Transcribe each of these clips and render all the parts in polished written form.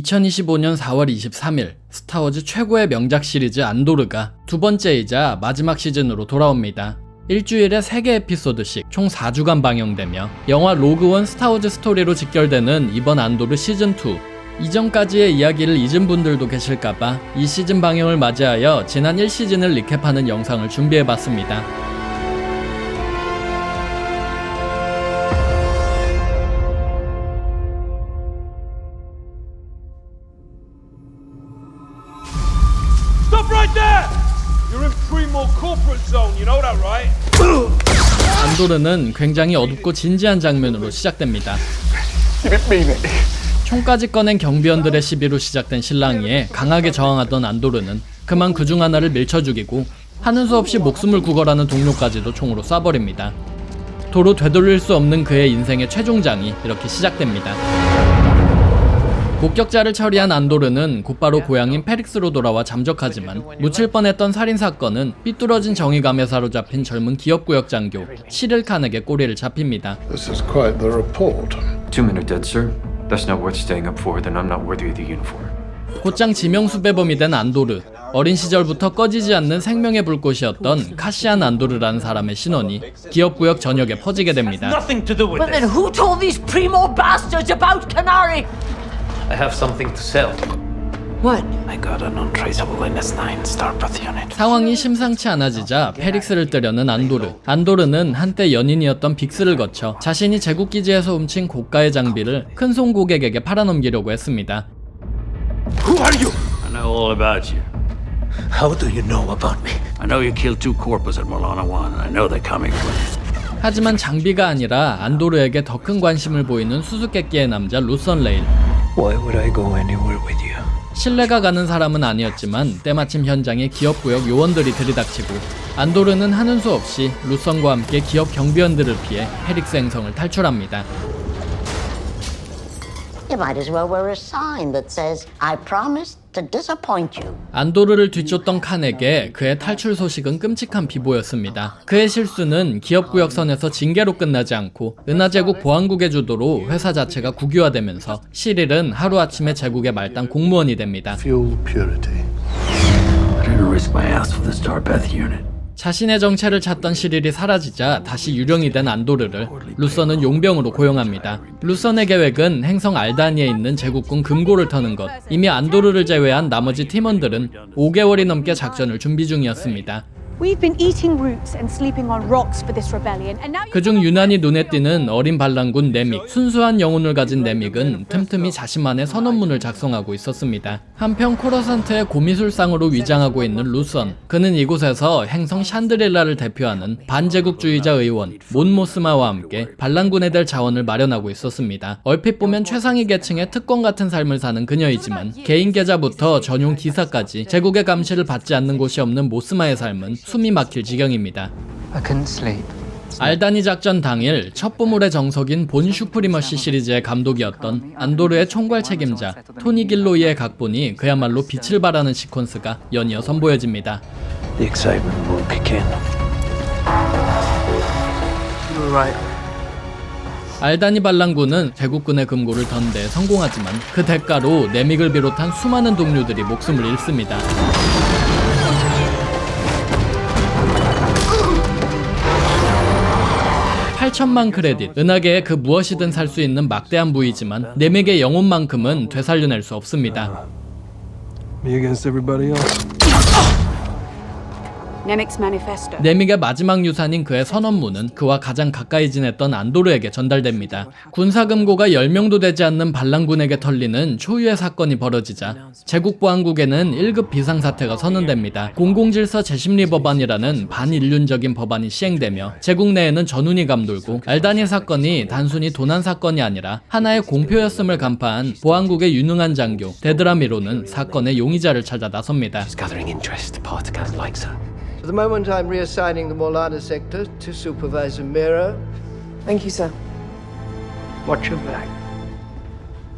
2025년 4월 23일 스타워즈 최고의 명작 시리즈 안도르가 두 번째이자 마지막 시즌으로 돌아옵니다. 일주일에 3개 에피소드씩 총 4주간 방영되며 영화 로그원 스타워즈 스토리로 직결되는 이번 안도르 시즌2. 이전까지의 이야기를 잊은 분들도 계실까봐 이 시즌 방영을 맞이하여 지난 1시즌을 리캡하는 영상을 준비해봤습니다. 안도르는 굉장히 어둡고 진지한 장면으로 시작됩니다. 총까지 꺼낸 경비원들의 시비로 시작된 실랑이에 강하게 저항하던 안도르는 그만 그중 하나를 밀쳐 죽이고 하는 수 없이 목숨을 구걸하는 동료까지도 총으로 쏴버립니다. 도로 되돌릴 수 없는 그의 인생의 최종장이 이렇게 시작됩니다. 목격자를 처리한 안도르는 곧바로 고향인 페릭스로 돌아와 잠적하지만 묻힐 뻔했던 살인사건은 삐뚤어진 정의감에 사로잡힌 젊은 기업구역 장교 시릴 칸에게 꼬리를 잡힙니다. This is quite the report. 2 men are dead, sir. That's not worth staying up for. Then I'm not worthy of the uniform. 곧장 지명수배범이 된 안도르. 어린 시절부터 꺼지지 않는 생명의 불꽃이었던 카시안 안도르라는 사람의 신원이 기업구역 전역에 퍼지게 됩니다. Nothing to do with Well, then this. who told these primo bastards about Canary? I have something to sell. What? I got an untraceable NS9 Starpath unit. 상황이 심상치 않아지자 페릭스를 뜨려는 안도르. 안도르는 한때 연인이었던 빅스를 거쳐 자신이 제국기지에서 훔친 고가의 장비를 큰손 고객에게 팔아넘기려고 했습니다. Who are you? I know all about you. How do you know about me? I know you killed 2 corpos at Molana 1, and I know they're coming for you. 하지만 장비가 아니라 안도르에게 더 큰 관심을 보이는 수수께끼의 남자 루선 레일. Why would I go anywhere with you? 신뢰가 가는 사람은 아니었지만 때마침 현장에 기업구역 요원들이 들이닥치고 안도르는 하는 수 없이 루선과 함께 기업 경비원들을 피해 페릭스 행성을 탈출합니다. You might as well wear a sign that says, I promise to disappoint you. 안도르를 뒤쫓던 칸에게 그의 탈출 소식은 끔찍한 비보였습니다. 그의 실수는 기업구역선에서 징계로 끝나지 않고 은하제국 보안국의 주도로 회사 자체가 국유화되면서 시릴은 하루아침에 제국의 말단 공무원이 됩니다. Fuel purity. I didn't risk my ass for the Starpath unit. 자신의 정체를 찾던 시릴이 사라지자 다시 유령이 된 안도르를 루선은 용병으로 고용합니다. 루선의 계획은 행성 알다니에 있는 제국군 금고를 터는 것. 이미 안도르를 제외한 나머지 팀원들은 5개월이 넘게 작전을 준비 중이었습니다. We've been eating roots and sleeping on rocks for this rebellion, and now 그중 유난히 눈에 띄는 어린 반란군 네믹. 순수한 영혼을 가진 네믹은 틈틈이 자신만의 선언문을 작성하고 있었습니다. 한편 코러산트의 고미술상으로 위장하고 있는 루선. 그는 이곳에서 행성 샨드릴라를 대표하는 반제국주의자 의원 몬모스마와 함께 반란군에 될 자원을 마련하고 있었습니다. 얼핏 보면 최상위 계층의 특권 같은 삶을 사는 그녀이지만 개인 계좌부터 전용 기사까지 제국의 감시를 받지 않는 곳이 없는 모스마의 삶은 숨이 막힐 지경입니다. I couldn't sleep. 알다니 작전 당일 첫 보물의 정석인 본 슈프리머시 시리즈의 감독이었던 안도르의 총괄 책임자 토니 길로이의 각본이 그야말로 빛을 발하는 시퀀스가 연이어 선보여집니다. The excitement will kick in. You were right. 알다니 반란군은 제국군의 금고를 던 데 성공하지만 그 대가로 네믹을 비롯한 수많은 동료들이 목숨을 잃습니다. 8천만 크레딧, 은하계에 그 무엇이든 살 수 있는 막대한 부위지만 네믹의 영혼만큼은 되살려낼 수 없습니다. Me against everybody else. Nemik's manifesto. 네믹의 마지막 유산인 그의 선언문은 그와 가장 가까이 지냈던 안도르에게 전달됩니다. 군사금고가 10명도 되지 않는 반란군에게 털리는 초유의 사건이 벌어지자 제국보안국에는 1급 비상사태가 선언됩니다. 공공질서 재심리 법안이라는 반인륜적인 법안이 시행되며 제국 내에는 전운이 감돌고 알다니 사건이 단순히 도난 사건이 아니라 하나의 공표였음을 간파한 보안국의 유능한 장교 데드라미로는 사건의 용의자를 찾아 나섭니다. Gathering interest. Partagas likes her. For the moment, I'm reassigning the Molana sector to Supervisor Mira. Thank you, sir. Watch your back.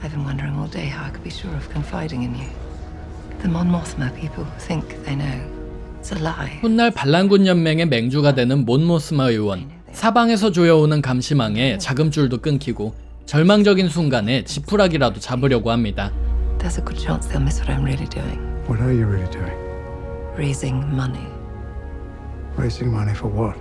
I've been wondering all day how I could be sure of confiding in you. The Mon Mothma people think they know. It's a lie. 훗날 반란군 연맹의 맹주가 되는 몬모스마 의원. 사방에서 조여오는 감시망에 자금줄도 끊기고 절망적인 순간에 지푸라기라도 잡으려고 합니다. there's a good chance they'll miss what I'm really doing. What are you really doing? Raising money. Raising money for what?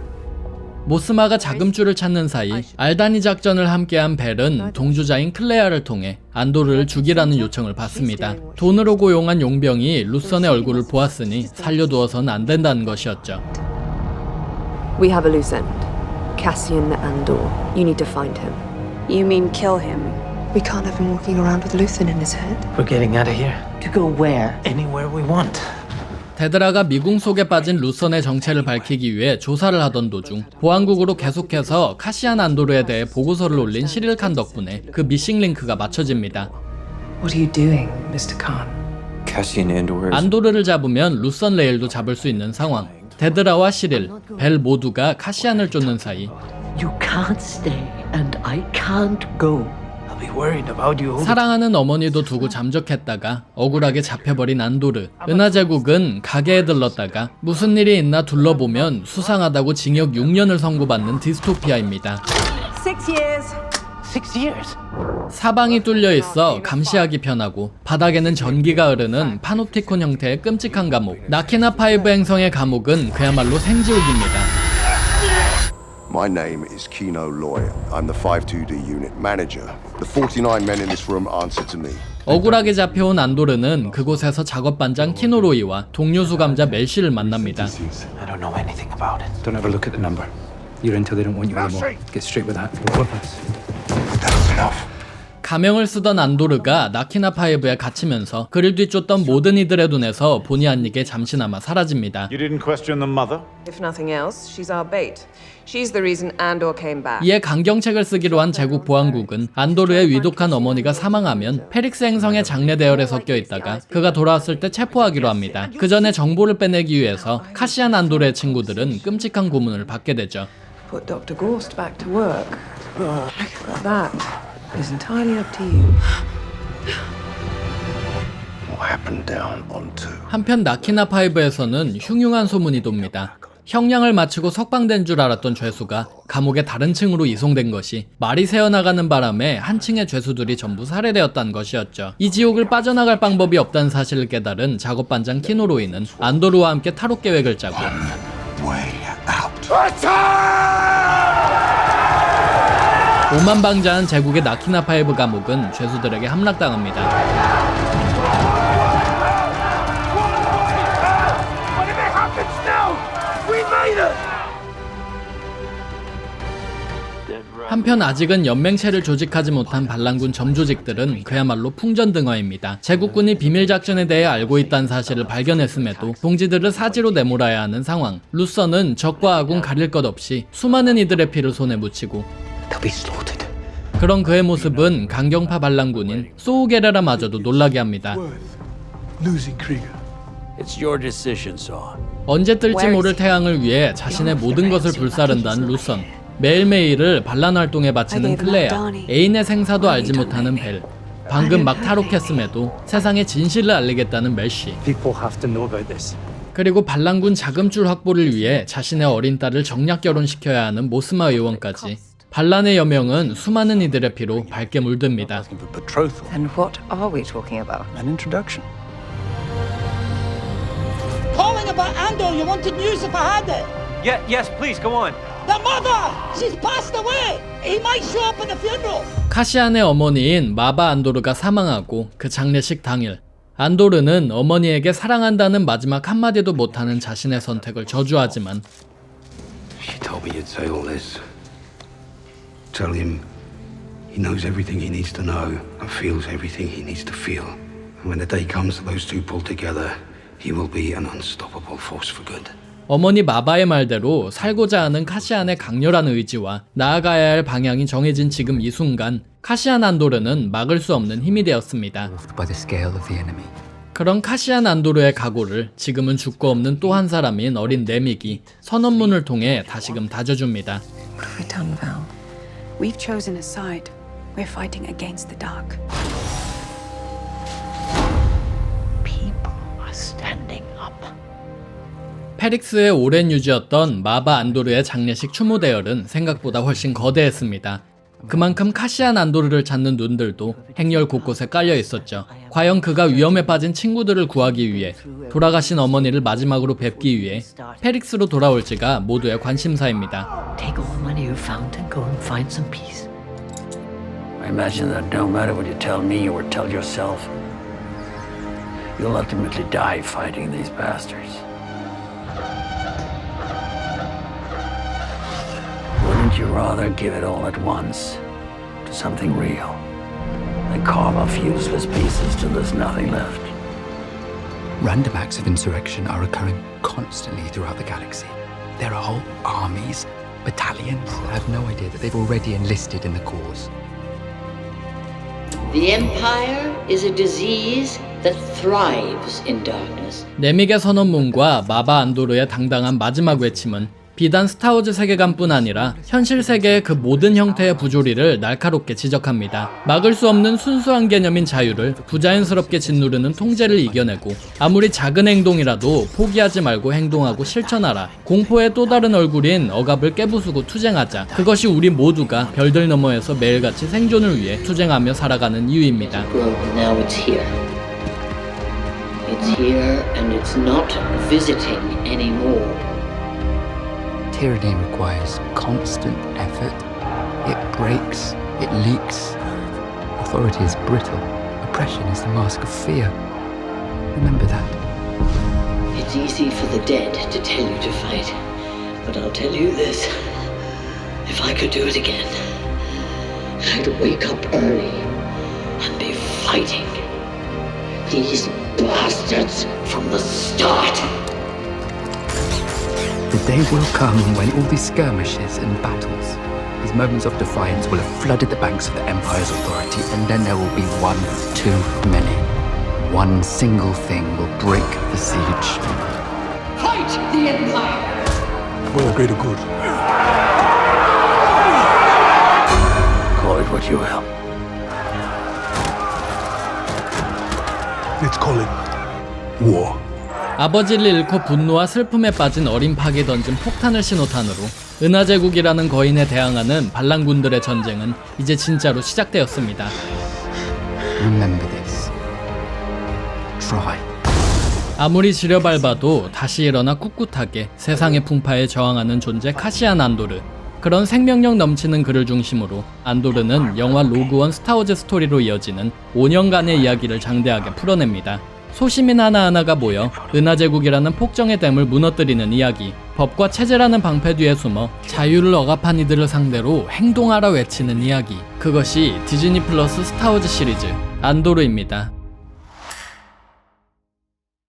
모스마가 자금줄을 찾는 사이 알다니 작전을 함께한 벨은 동주자인 클레아를 통해 안도르를 죽이라는 요청을 받습니다. 돈으로 고용한 용병이 루선의 얼굴을 보았으니 살려두어서는 안 된다는 것이었죠. We have a loose end. Cassian Andor. You need to find him. You mean kill him? We can't have him walking around with Luthen in his head. We're getting out of here. To go where? Anywhere we want. 데드라가 미궁 속에 빠진 루선의 정체를 밝히기 위해 조사를 하던 도중 보안국으로 계속해서 카시안 안도르에 대해 보고서를 올린 시릴 칸 덕분에 그 미싱 링크가 맞춰집니다. What are you doing, Mr. Khan? Cassian Andor is... 안도르를 잡으면 루선 레일도 잡을 수 있는 상황. 데드라와 시릴, 벨 모두가 카시안을 쫓는 사이 You can't stay, and I can't go. I'll be worried about you. 사랑하는 어머니도 두고 잠적했다가 억울하게 잡혀버린 안도르. 은하제국은 가게에 들렀다가 무슨 일이 있나 둘러보면 수상하다고 징역 6년을 선고받는 디스토피아입니다. 6 years. 6 years. 사방이 뚫려 있어 감시하기 편하고 바닥에는 전기가 흐르는 파놉티콘 형태의 끔찍한 감옥. 나키나 파이브 행성의 감옥은 그야말로 생지옥입니다. My name is Kino Loy. I'm the 52D unit manager. The 49 men in this room answer to me. 억울하게 잡혀온 안도르는 그곳에서 작업반장 키노로이와 동료 수감자 멜시를 만납니다. I don't know anything about it. Don't ever look at the number. You're until they don't want you anymore. Get straight with that. Weapons. That's enough. 가명을 쓰던 안도르가 나키나 파이브에 갇히면서 그를 뒤쫓던 모든 이들의 눈에서 본의 아니게 잠시나마 사라집니다. You didn't question the mother? If nothing else, she's our bait. She's the reason Andor came back. 이에 강경책을 쓰기로 한 제국 보안국은 안도르의 위독한 어머니가 사망하면 페릭스 행성의 장례 대열에 섞여 있다가 그가 돌아왔을 때 체포하기로 합니다. 그 전에 정보를 빼내기 위해서 카시안 안도르의 친구들은 끔찍한 고문을 받게 되죠. Put Dr. Gorst back to work. That is entirely up to you. What happened down on 2? 한편 나키나 파이브에서는 흉흉한 소문이 돕니다. 형량을 마치고 석방된 줄 알았던 죄수가 감옥의 다른 층으로 이송된 것이 말이 새어나가는 바람에 한 층의 죄수들이 전부 살해되었다는 것이었죠. 이 지옥을 빠져나갈 방법이 없다는 사실을 깨달은 작업반장 키노로이는 안도르와 함께 탈옥 계획을 짜고 오만방자한 제국의 나키나 파이브 감옥은 죄수들에게 함락당합니다. 한편 아직은 연맹체를 조직하지 못한 반란군 점조직들은 그야말로 풍전등화입니다. 제국군이 비밀작전에 대해 알고 있다는 사실을 발견했음에도 동지들을 사지로 내몰아야 하는 상황. 루선은 적과 아군 가릴 것 없이 수많은 이들의 피를 손에 묻히고 그런 그의 모습은 강경파 반란군인 소우게레라마저도 놀라게 합니다. Losing Krieger. It's your decision, Saw. 언제 뜰지 모를 태양을 위해 자신의 모든 것을 불사른다는 루선. 매일매일을 반란 활동에 바치는 클레아, 애인의 생사도 알지 못하는 벨, 방금 막 탈옥했음에도 세상에 진실을 알리겠다는 멜시, 그리고 반란군 자금줄 확보를 위해 자신의 어린 딸을 정략 결혼시켜야 하는 모스마 의원까지 반란의 여명은 수많은 이들의 피로 밝게 물듭니다. And what are we talking about? An introduction. Calling about Andor, you wanted news if I had it. Yes, please, go on. The mother! She's passed away! He might show up at the funeral! 카시안의 어머니인 마바 안도르가 사망하고 그 장례식 당일 안도르는 어머니에게 사랑한다는 마지막 한마디도 못하는 자신의 선택을 저주하지만 She told me you'd say all this. Tell him he knows everything he needs to know and feels everything he needs to feel. And when the day comes that those two pull together, he will be an unstoppable force for good. 어머니 마바의 말대로 살고자 하는 카시안의 강렬한 의지와 나아가야 할 방향이 정해진 지금 이 순간 카시안 안도르는 막을 수 없는 힘이 되었습니다. 그런 카시안 안도르의 각오를 지금은 죽고 없는 또 한 사람인 어린 네믹이 선언문을 통해 다시금 다져줍니다. What have we done, Val? We've chosen a side. We're fighting against the dark. People are standing up. 페릭스의 오랜 유지였던 마바 안도르의 장례식 추모 대열은 생각보다 훨씬 거대했습니다. 그만큼 카시안 안도르를 찾는 눈들도 행렬 곳곳에 깔려 있었죠. 과연 그가 위험에 빠진 친구들을 구하기 위해, 돌아가신 어머니를 마지막으로 뵙기 위해 페릭스로 돌아올지가 모두의 관심사입니다. Take all the money you found and go and find some peace. I imagine that no matter what you tell me or tell yourself, you'll ultimately die fighting these bastards. Wouldn't you rather give it all at once to something real than carve off useless pieces till there's nothing left? Random acts of insurrection are occurring constantly throughout the galaxy. There are whole armies, battalions that have no idea that they've already enlisted in the cause. The Empire is a disease that thrives in darkness. 네믹의 선언문과 마바 안도르의 당당한 마지막 외침은 비단 스타워즈 세계관뿐 아니라 현실 세계의 그 모든 형태의 부조리를 날카롭게 지적합니다. 막을 수 없는 순수한 개념인 자유를 부자연스럽게 짓누르는 통제를 이겨내고, 아무리 작은 행동이라도 포기하지 말고 행동하고 실천하라. 공포의 또 다른 얼굴인 억압을 깨부수고 투쟁하자. 그것이 우리 모두가 별들 너머에서 매일같이 생존을 위해 투쟁하며 살아가는 이유입니다. Now it's here. It's here and it's not visiting anymore. Tyranny requires constant effort. It breaks, it leaks. Authority is brittle. Oppression is the mask of fear. Remember that. It's easy for the dead to tell you to fight, but I'll tell you this. If I could do it again, I'd wake up early and be fighting these bastards from the start. The day will come when all these skirmishes and battles, these moments of defiance, will have flooded the banks of the Empire's authority, and then there will be one too many. One single thing will break the siege. Fight the Empire! For the greater good. Call it what you will. Let's call it war. 아버지를 잃고 분노와 슬픔에 빠진 어린 팍이 던진 폭탄을 신호탄으로 은하제국이라는 거인에 대항하는 반란군들의 전쟁은 이제 진짜로 시작되었습니다. Remember this. Try. 아무리 지려밟아도 다시 일어나 꿋꿋하게 세상의 풍파에 저항하는 존재 카시안 안도르. 그런 생명력 넘치는 그를 중심으로 안도르는 영화 로그원 스타워즈 스토리로 이어지는 5년간의 이야기를 장대하게 풀어냅니다. 소시민 하나하나가 모여 은하제국이라는 폭정의 댐을 무너뜨리는 이야기, 법과 체제라는 방패 뒤에 숨어 자유를 억압한 이들을 상대로 행동하라 외치는 이야기, 그것이 디즈니 플러스 스타워즈 시리즈 안도르입니다.